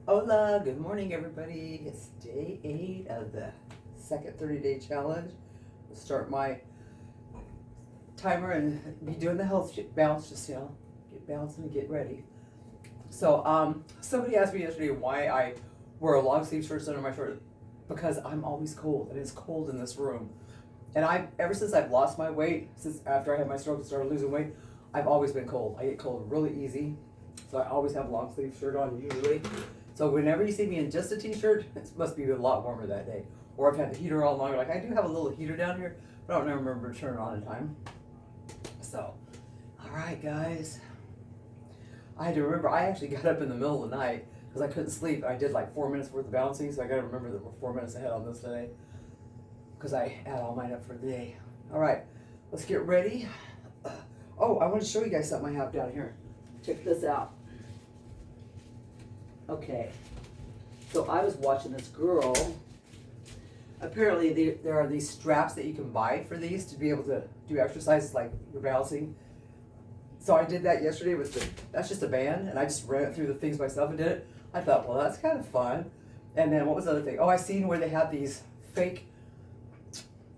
Hola, good morning everybody. It's day 8 of the second 30-day challenge. I'll start my timer and be doing the health balance, just get balanced and get ready. So somebody asked me yesterday why I wear a long sleeve shirt under my shirt, because I'm always cold and it's cold in this room. And ever since I've lost my weight, since after I had my stroke and started losing weight, I've always been cold. I get cold really easy. So I always have a long sleeve shirt on usually. So whenever you see me in just a t-shirt, it must be a lot warmer that day. Or I've had the heater all longer. Like I do have a little heater down here, but I don't remember to turn it on in time. So, all right, guys. I had to remember, I actually got up in the middle of the night because I couldn't sleep. I did like 4 minutes worth of balancing, so I got to remember that we're 4 minutes ahead on this today because I add all mine up for the day. All right, let's get ready. Oh, I want to show you guys something I have down here. Check this out. Okay, so I was watching this girl. Apparently there are these straps that you can buy for these to be able to do exercises like you're balancing. So I did that yesterday that's just a band, and I just ran it through the things myself and did it. I thought, well, that's kind of fun. And then what was the other thing? Oh, I seen where they have these fake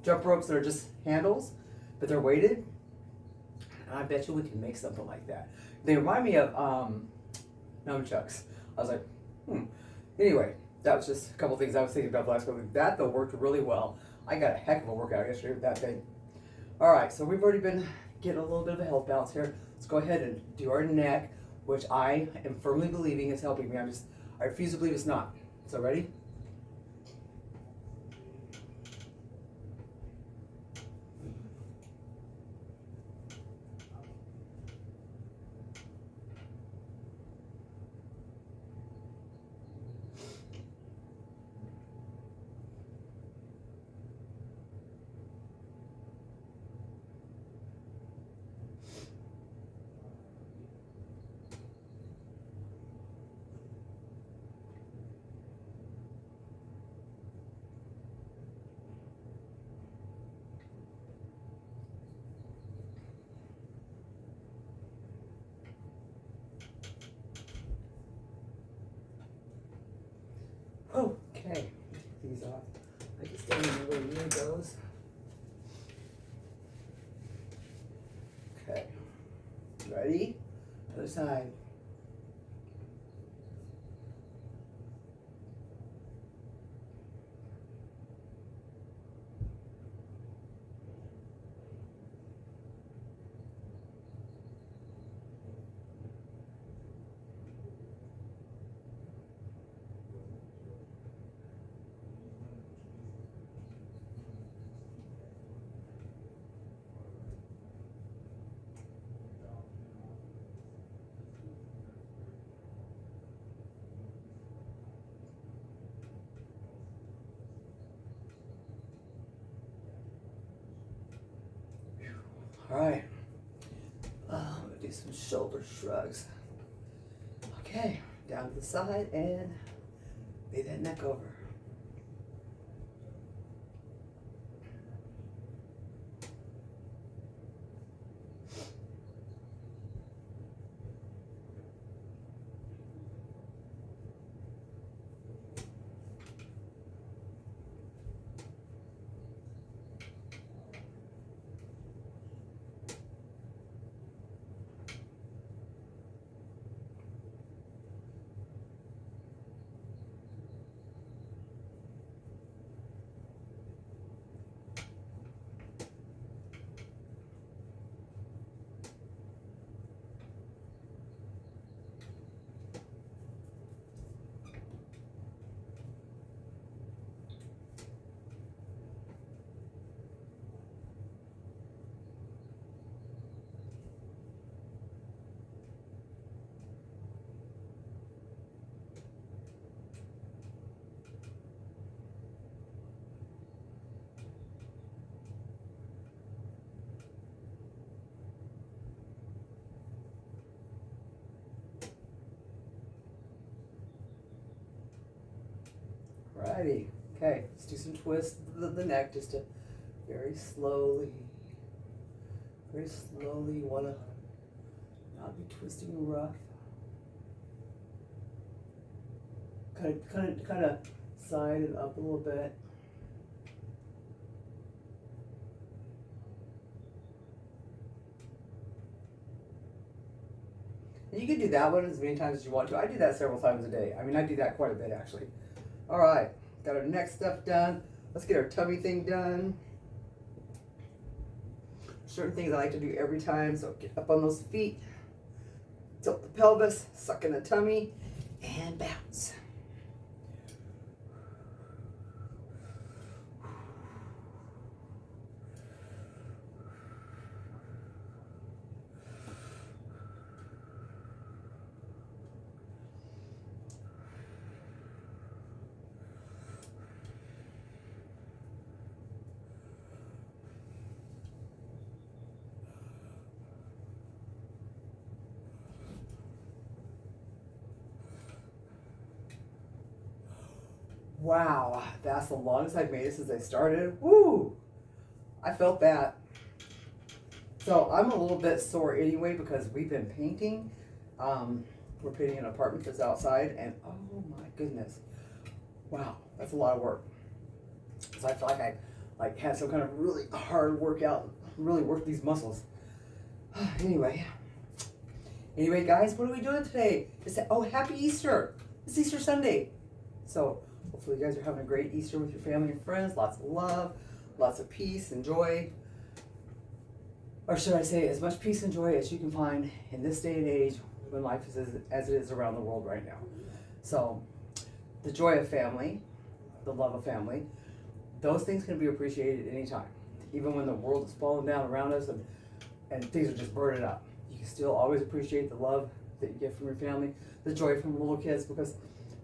jump ropes that are just handles, but they're weighted. And I bet you we can make something like that. They remind me of nunchucks. I was like, Anyway, that was just a couple things I was thinking about the last couple weeks. That though worked really well. I got a heck of a workout yesterday with that thing. All right, so we've already been getting a little bit of a health balance here. Let's go ahead and do our neck, which I am firmly believing is helping me. I refuse to believe it's not. So ready? Okay, take these off. I can stand in the way it goes. Okay, ready? Other side. All right. I'm gonna do some shoulder shrugs. Okay, down to the side and lay that neck over. Righty. Okay, let's do some twists of the neck just to very slowly. Very slowly. You want to not be twisting rough. kind of side it up a little bit. And you can do that one as many times as you want to. I do that several times a day. I mean, I do that quite a bit actually. All right, got our neck stuff done. Let's get our tummy thing done. Certain things I like to do every time. So get up on those feet, tilt the pelvis, suck in the tummy, and bounce. Wow, that's the longest I've made it since I started. Woo! I felt that. So I'm a little bit sore anyway because we've been painting. We're painting an apartment that's outside, and oh my goodness, wow, that's a lot of work. So I feel like I had some kind of really hard workout, really worked these muscles. Anyway, guys, what are we doing today? Happy Easter! It's Easter Sunday. So hopefully you guys are having a great Easter with your family and friends. Lots of love, lots of peace and joy. Or should I say, as much peace and joy as you can find in this day and age when life is as it is around the world right now. So the joy of family, the love of family, those things can be appreciated anytime. Even when the world is falling down around us and things are just burning up. You can still always appreciate the love that you get from your family, the joy from little kids, because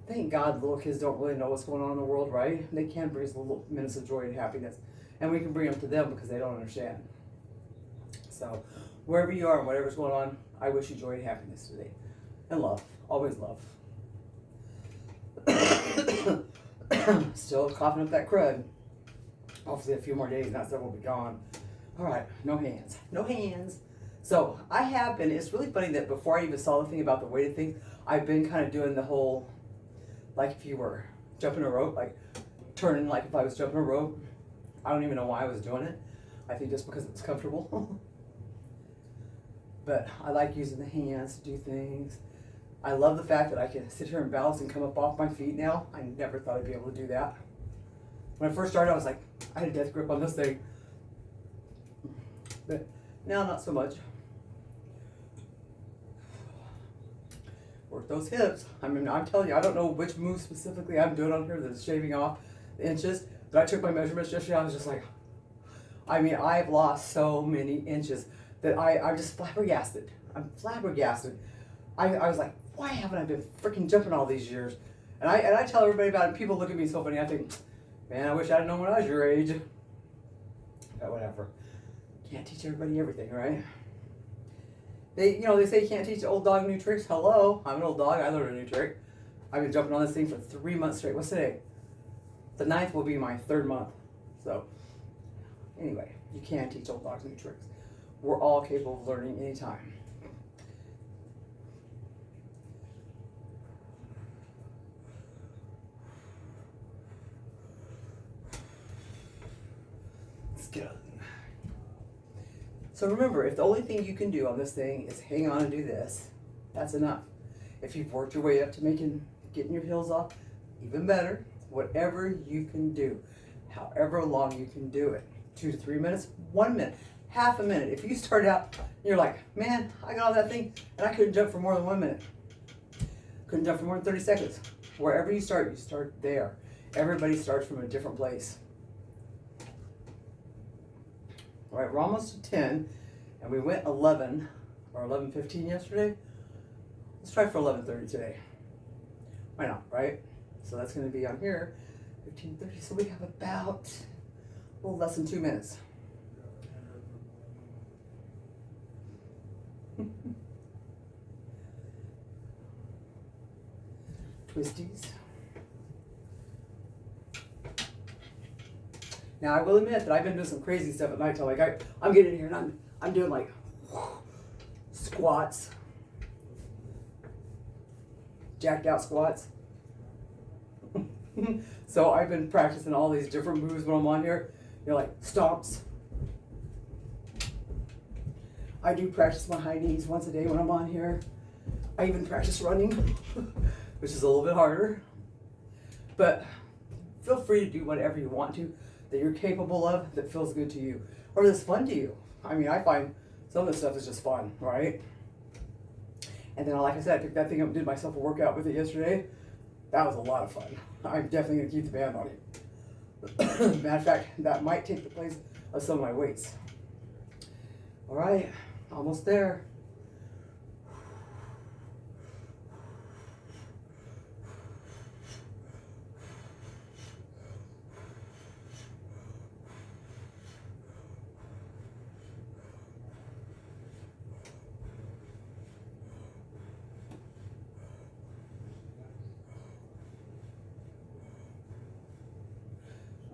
thank God little kids don't really know what's going on in the world, right? They can bring us little minutes of joy and happiness. And we can bring them to them because they don't understand. So wherever you are and whatever's going on, I wish you joy and happiness today. And love. Always love. Still coughing up that crud. Hopefully a few more days and that stuff will be gone. All right, no hands. No hands. So I have been, it's really funny that before I even saw the thing about the weighted thing, I've been kind of doing the whole, like if you were jumping a rope, like turning like if I was jumping a rope. I don't even know why I was doing it. I think just because it's comfortable. But I like using the hands to do things. I love the fact that I can sit here and balance and come up off my feet now. I never thought I'd be able to do that. When I first started, I was like, I had a death grip on this thing. But now, not so much. Work those hips. I mean, I'm telling you, I don't know which move specifically I'm doing on here that's shaving off the inches, but I took my measurements yesterday. I was just like, I mean, I've lost so many inches that I'm just flabbergasted. I'm flabbergasted. I was like, why haven't I been freaking jumping all these years? And I tell everybody about it. People look at me so funny. I think, man, I wish I'd known when I was your age. But whatever. Can't teach everybody everything, right? They say you can't teach an old dog new tricks. Hello, I'm an old dog. I learned a new trick. I've been jumping on this thing for 3 months straight. What's today? The 9th will be my 3rd month. So, anyway, you can teach old dogs new tricks. We're all capable of learning anytime. Let's get up. So remember, if the only thing you can do on this thing is hang on and do this, that's enough. If you've worked your way up to getting your heels off, even better. Whatever you can do, however long you can do it. 2 to 3 minutes, 1 minute, half a minute. If you start out, you're like, man, I got on that thing and I couldn't jump for more than 1 minute. Couldn't jump for more than 30 seconds. Wherever you start there. Everybody starts from a different place. All right, we're almost to 10, and we went 11 or 11:15 yesterday. Let's try for 11:30 today. Why not, right? So that's going to be on here, 15:30. So we have about a little less than 2 minutes. Twisties. Now I will admit that I've been doing some crazy stuff at night time. Like I'm getting in here and I'm doing like squats, jacked out squats. So I've been practicing all these different moves when I'm on here. You're like stomps. I do practice my high knees once a day when I'm on here. I even practice running, which is a little bit harder. But feel free to do whatever you want to, that you're capable of, that feels good to you, or that's fun to you. I mean, I find some of this stuff is just fun, right? And then, like I said, I picked that thing up and did myself a workout with it yesterday. That was a lot of fun. I'm definitely going to keep the band on it. Matter of fact, that might take the place of some of my weights. All right, almost there.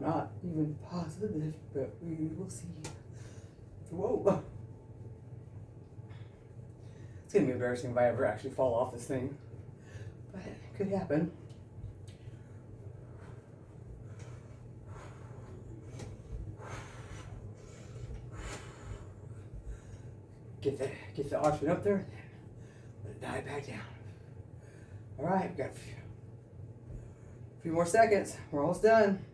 Not even positive, but we will see. Whoa. It's gonna be embarrassing if I ever actually fall off this thing, but it could happen. Get the oxygen up there, let it die back down. All right, we've got a few more seconds. We're almost done.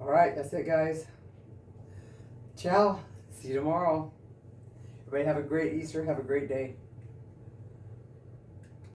All right, that's it, guys. Ciao. See you tomorrow. Everybody have a great Easter. Have a great day.